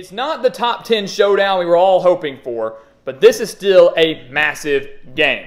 It's not the top 10 showdown we were all hoping for, but this is still a massive game.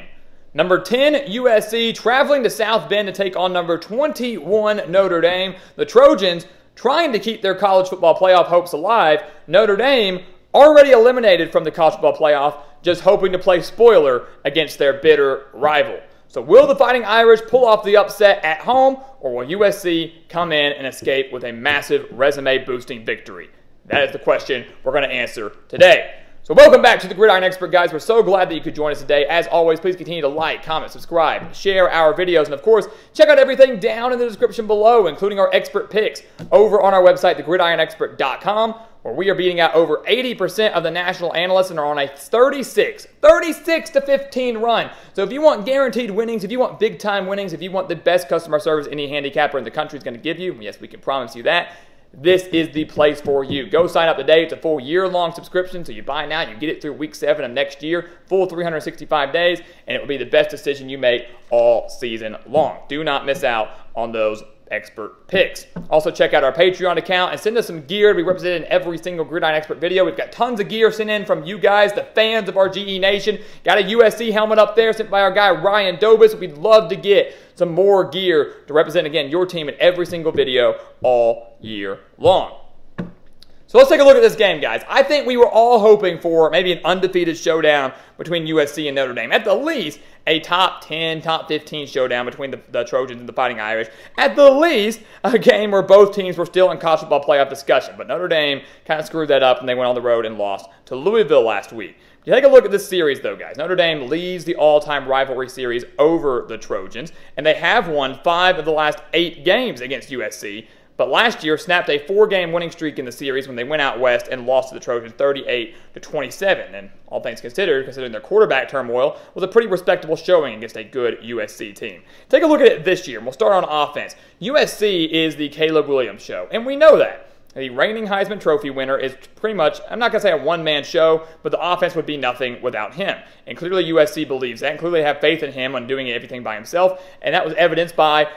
Number 10, USC traveling to South Bend to take on number 21, Notre Dame. The Trojans trying to keep their college football playoff hopes alive. Notre Dame already eliminated from the college football playoff, just hoping to play spoiler against their bitter rival. So will the Fighting Irish pull off the upset at home, or will USC come in and escape with a massive resume-boosting victory? That is the question we're going to answer today. So welcome back to the Gridiron Expert, guys. We're so glad that you could join us today. As always, please continue to like, comment, subscribe, share our videos, and of course, check out everything down in the description below, including our expert picks over on our website, thegridironexpert.com, where we are beating out over 80% of the national analysts and are on a 36 to 15 run. So if you want guaranteed winnings, if you want big-time winnings, if you want the best customer service any handicapper in the country is going to give you, yes, we can promise you that, this is the place for you. Go sign up today. It's a full year-long subscription, so you buy now, you get it through week 7 of next year, full 365 days, and it will be the best decision you make all season long. Do not miss out on those expert picks. Also, check out our Patreon account and send us some gear to be represented in every single Gridiron Expert video. We've got tons of gear sent in from you guys, the fans of our GE Nation. Got a USC helmet up there sent by our guy Ryan Dobis. We'd love to get some more gear to represent, again, your team in every single video all year long. So let's take a look at this game, guys. I think we were all hoping for maybe an undefeated showdown between USC and Notre Dame. At the least, a top 10, top 15 showdown between the Trojans and the Fighting Irish. At the least, a game where both teams were still in college football playoff discussion. But Notre Dame kind of screwed that up, and they went on the road and lost to Louisville last week. If you take a look at this series, though, guys, Notre Dame leads the all-time rivalry series over the Trojans, and they have won 5 of the last 8 games against USC. But last year snapped a 4-game winning streak in the series when they went out west and lost to the Trojans 38-27. And all things considered, considering their quarterback turmoil, was a pretty respectable showing against a good USC team. Take a look at it this year, and we'll start on offense. USC is the Caleb Williams show, and we know that. The reigning Heisman Trophy winner is pretty much, I'm not going to say a one-man show, but the offense would be nothing without him. And clearly USC believes that, and clearly they have faith in him on doing everything by himself, and that was evidenced by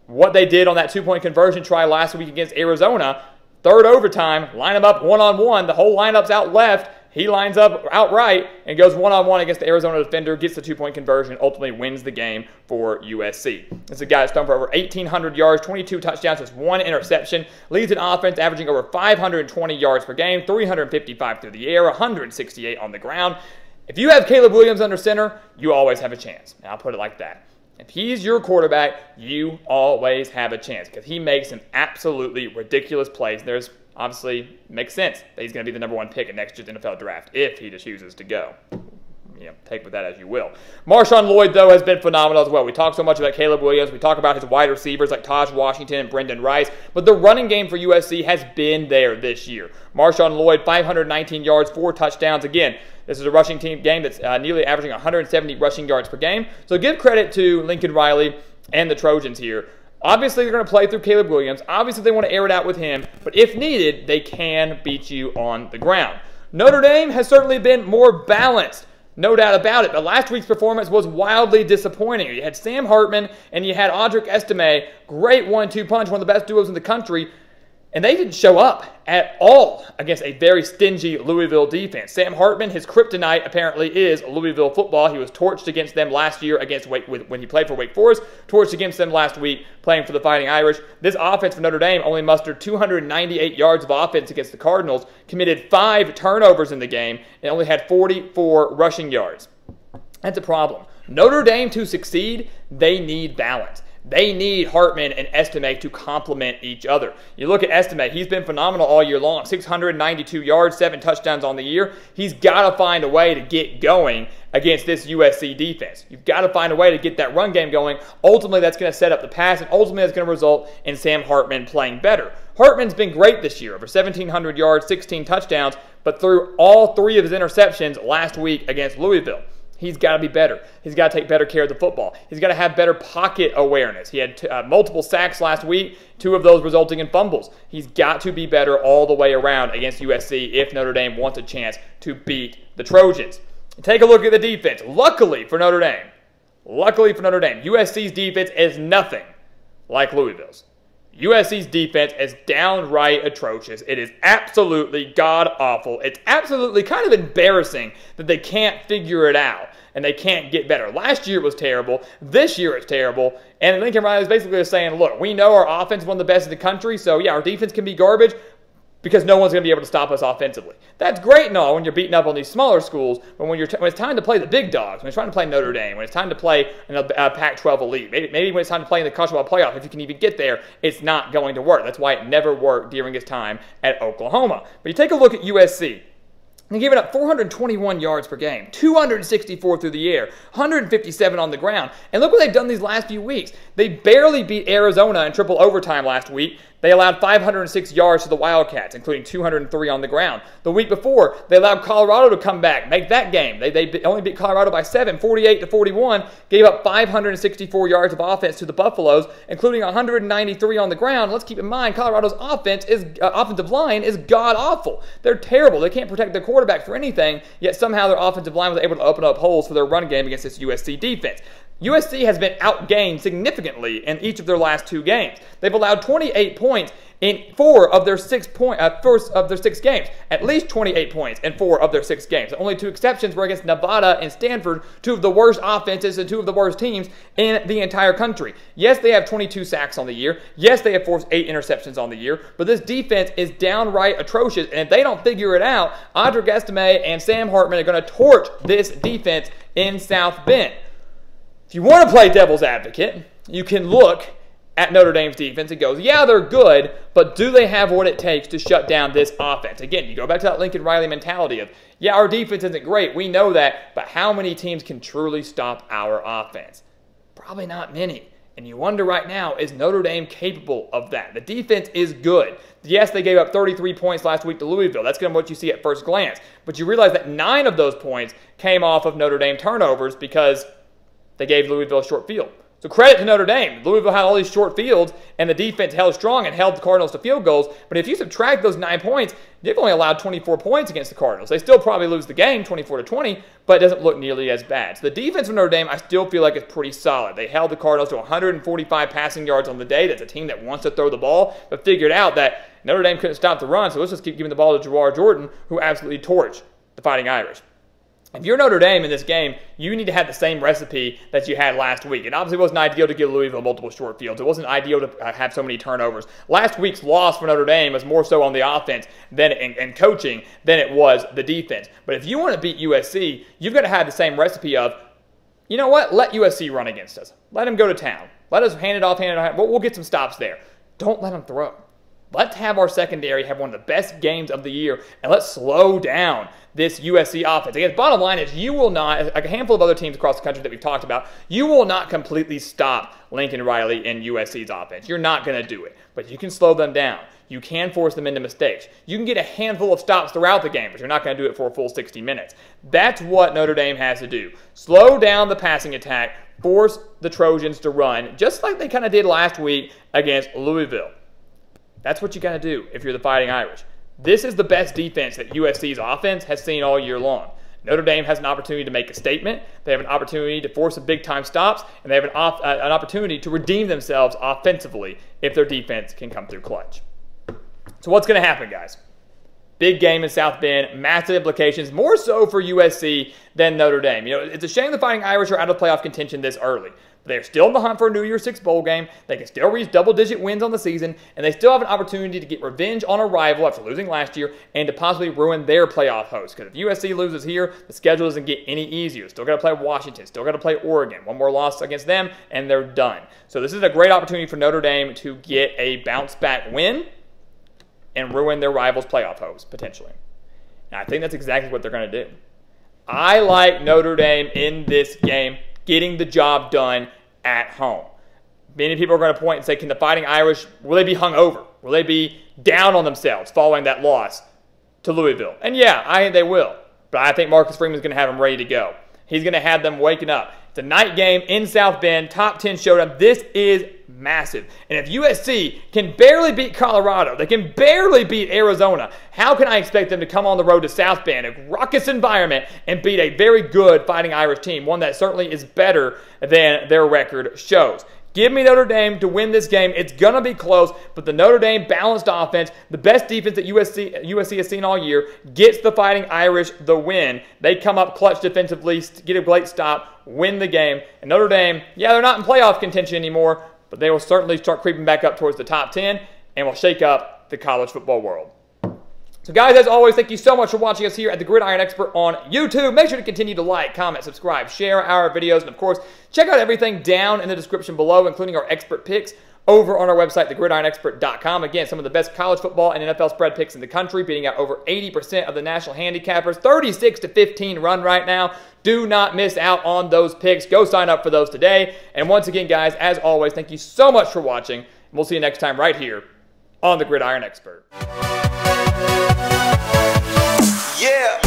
what they did on that 2-point conversion try last week against Arizona. Third overtime, line them up one-on-one. The whole lineup's out left. He lines up out right and goes one-on-one against the Arizona defender, gets the 2-point conversion, ultimately wins the game for USC. This is a guy that's thrown for over 1,800 yards, 22 touchdowns, just 1 interception, leads an offense averaging over 520 yards per game, 355 through the air, 168 on the ground. If you have Caleb Williams under center, you always have a chance. And I'll put it like that. If he's your quarterback, you always have a chance because he makes some absolutely ridiculous plays. There's obviously makes sense that he's going to be the #1 pick in next year's NFL draft if he just chooses to go. Take with that as you will. Marshawn Lloyd, though, has been phenomenal as well. We talk so much about Caleb Williams. We talk about his wide receivers like Taj Washington and Brendan Rice. But the running game for USC has been there this year. Marshawn Lloyd, 519 yards, 4 touchdowns. Again, this is a rushing team game that's nearly averaging 170 rushing yards per game. So give credit to Lincoln Riley and the Trojans here. Obviously, they're going to play through Caleb Williams. Obviously, they want to air it out with him. But if needed, they can beat you on the ground. Notre Dame has certainly been more balanced. No doubt about it, but last week's performance was wildly disappointing. You had Sam Hartman and you had Audric Estime, great 1-2 punch, one of the best duos in the country, and they didn't show up at all against a very stingy Louisville defense. Sam Hartman, his kryptonite apparently is Louisville football. He was torched against them last year against when he played for Wake Forest, torched against them last week playing for the Fighting Irish. This offense for Notre Dame only mustered 298 yards of offense against the Cardinals, committed 5 turnovers in the game, and only had 44 rushing yards. That's a problem. Notre Dame to succeed, they need balance. They need Hartman and Estime to complement each other. You look at Estime, he's been phenomenal all year long. 692 yards, 7 touchdowns on the year. He's got to find a way to get going against this USC defense. You've got to find a way to get that run game going. Ultimately, that's going to set up the pass, and ultimately that's going to result in Sam Hartman playing better. Hartman's been great this year, over 1,700 yards, 16 touchdowns, but threw all 3 of his interceptions last week against Louisville. He's got to be better. He's got to take better care of the football. He's got to have better pocket awareness. He had multiple sacks last week, 2 of those resulting in fumbles. He's got to be better all the way around against USC if Notre Dame wants a chance to beat the Trojans. Take a look at the defense. Luckily for Notre Dame, USC's defense is nothing like Louisville's. USC's defense is downright atrocious. It is absolutely god-awful. It's absolutely kind of embarrassing that they can't figure it out and they can't get better. Last year it was terrible. This year it's terrible. And Lincoln Riley is basically saying, look, we know our offense is one of the best in the country, so yeah, our defense can be garbage because no one's going to be able to stop us offensively. That's great and all when you're beating up on these smaller schools, but when it's time to play the big dogs, when it's time to play Notre Dame, when it's time to play Pac-12 elite, maybe when it's time to play in the college football playoff, if you can even get there, it's not going to work. That's why it never worked during his time at Oklahoma. But you take a look at USC. They're giving up 421 yards per game, 264 through the air, 157 on the ground. And look what they've done these last few weeks. They barely beat Arizona in triple overtime last week. They allowed 506 yards to the Wildcats, including 203 on the ground. The week before, they allowed Colorado to come back, make that game. They only beat Colorado by 7, 48-41, gave up 564 yards of offense to the Buffaloes, including 193 on the ground. Let's keep in mind, Colorado's offensive line is god-awful. They're terrible. They can't protect their quarterback for anything, yet somehow their offensive line was able to open up holes for their run game against this USC defense. USC has been outgained significantly in each of their last 2 games. They've allowed 28 points in 4 of their 6 games. At least 28 points in 4 of their 6 games. The only 2 exceptions were against Nevada and Stanford, 2 of the worst offenses and 2 of the worst teams in the entire country. Yes, they have 22 sacks on the year. Yes, they have forced 8 interceptions on the year. But this defense is downright atrocious. And if they don't figure it out, Audric Estime and Sam Hartman are going to torch this defense in South Bend. If you want to play devil's advocate, you can look at Notre Dame's defense and go, yeah, they're good, but do they have what it takes to shut down this offense? Again, you go back to that Lincoln Riley mentality of, yeah, our defense isn't great. We know that, but how many teams can truly stop our offense? Probably not many. And you wonder right now, is Notre Dame capable of that? The defense is good. Yes, they gave up 33 points last week to Louisville. That's going to be what you see at first glance. But you realize that 9 of those points came off of Notre Dame turnovers because they gave Louisville a short field. So credit to Notre Dame. Louisville had all these short fields, and the defense held strong and held the Cardinals to field goals. But if you subtract those 9 points, they've only allowed 24 points against the Cardinals. They still probably lose the game 24-20, but it doesn't look nearly as bad. So the defense of Notre Dame, I still feel like it's pretty solid. They held the Cardinals to 145 passing yards on the day. That's a team that wants to throw the ball, but figured out that Notre Dame couldn't stop the run, so let's just keep giving the ball to Jawar Jordan, who absolutely torched the Fighting Irish. If you're Notre Dame in this game, you need to have the same recipe that you had last week. It obviously wasn't ideal to give Louisville multiple short fields. It wasn't ideal to have so many turnovers. Last week's loss for Notre Dame was more so on the offense and coaching than it was the defense. But if you want to beat USC, you've got to have the same recipe of, you know what, let USC run against us. Let them go to town. Let us hand it off. We'll get some stops there. Don't let them throw. Let's have our secondary have one of the best games of the year, and let's slow down this USC offense. Again, bottom line is you will not, like a handful of other teams across the country that we've talked about, you will not completely stop Lincoln Riley and USC's offense. You're not going to do it, but you can slow them down. You can force them into mistakes. You can get a handful of stops throughout the game, but you're not going to do it for a full 60 minutes. That's what Notre Dame has to do. Slow down the passing attack, force the Trojans to run, just like they kind of did last week against Louisville. That's what you got to do if you're the Fighting Irish. This is the best defense that USC's offense has seen all year long. Notre Dame has an opportunity to make a statement. They have an opportunity to force some big-time stops, and they have an opportunity to redeem themselves offensively if their defense can come through clutch. So what's going to happen, guys? Big game in South Bend, massive implications, more so for USC than Notre Dame. You know, it's a shame the Fighting Irish are out of playoff contention this early. They're still in the hunt for a New Year's Six bowl game. They can still reach double-digit wins on the season, and they still have an opportunity to get revenge on a rival after losing last year and to possibly ruin their playoff hopes. Because if USC loses here, the schedule doesn't get any easier. Still got to play Washington. Still got to play Oregon. One more loss against them, and they're done. So this is a great opportunity for Notre Dame to get a bounce-back win and ruin their rivals' playoff hopes, potentially. And I think that's exactly what they're going to do. I like Notre Dame in this game getting the job done at home. Many people are going to point and say, can the Fighting Irish, will they be hung over? Will they be down on themselves following that loss to Louisville? And yeah, I think they will. But I think Marcus Freeman's going to have them ready to go. He's going to have them waking up. It's a night game in South Bend, top 10 showdown. This is massive. And if USC can barely beat Colorado, they can barely beat Arizona, how can I expect them to come on the road to South Bend, a raucous environment, and beat a very good Fighting Irish team, one that certainly is better than their record shows? Give me Notre Dame to win this game. It's going to be close, but the Notre Dame balanced offense, the best defense that USC has seen all year, gets the Fighting Irish the win. They come up clutch defensively, get a late stop, win the game. And Notre Dame, yeah, they're not in playoff contention anymore, but they will certainly start creeping back up towards the top 10 and will shake up the college football world. So guys, as always, thank you so much for watching us here at the Gridiron Expert on YouTube. Make sure to continue to like, comment, subscribe, share our videos, and of course, check out everything down in the description below, including our expert picks over on our website, thegridironexpert.com. Again, some of the best college football and NFL spread picks in the country, beating out over 80% of the national handicappers. 36-15 run right now. Do not miss out on those picks. Go sign up for those today. And once again, guys, as always, thank you so much for watching. And we'll see you next time right here on the Gridiron Expert. Yeah.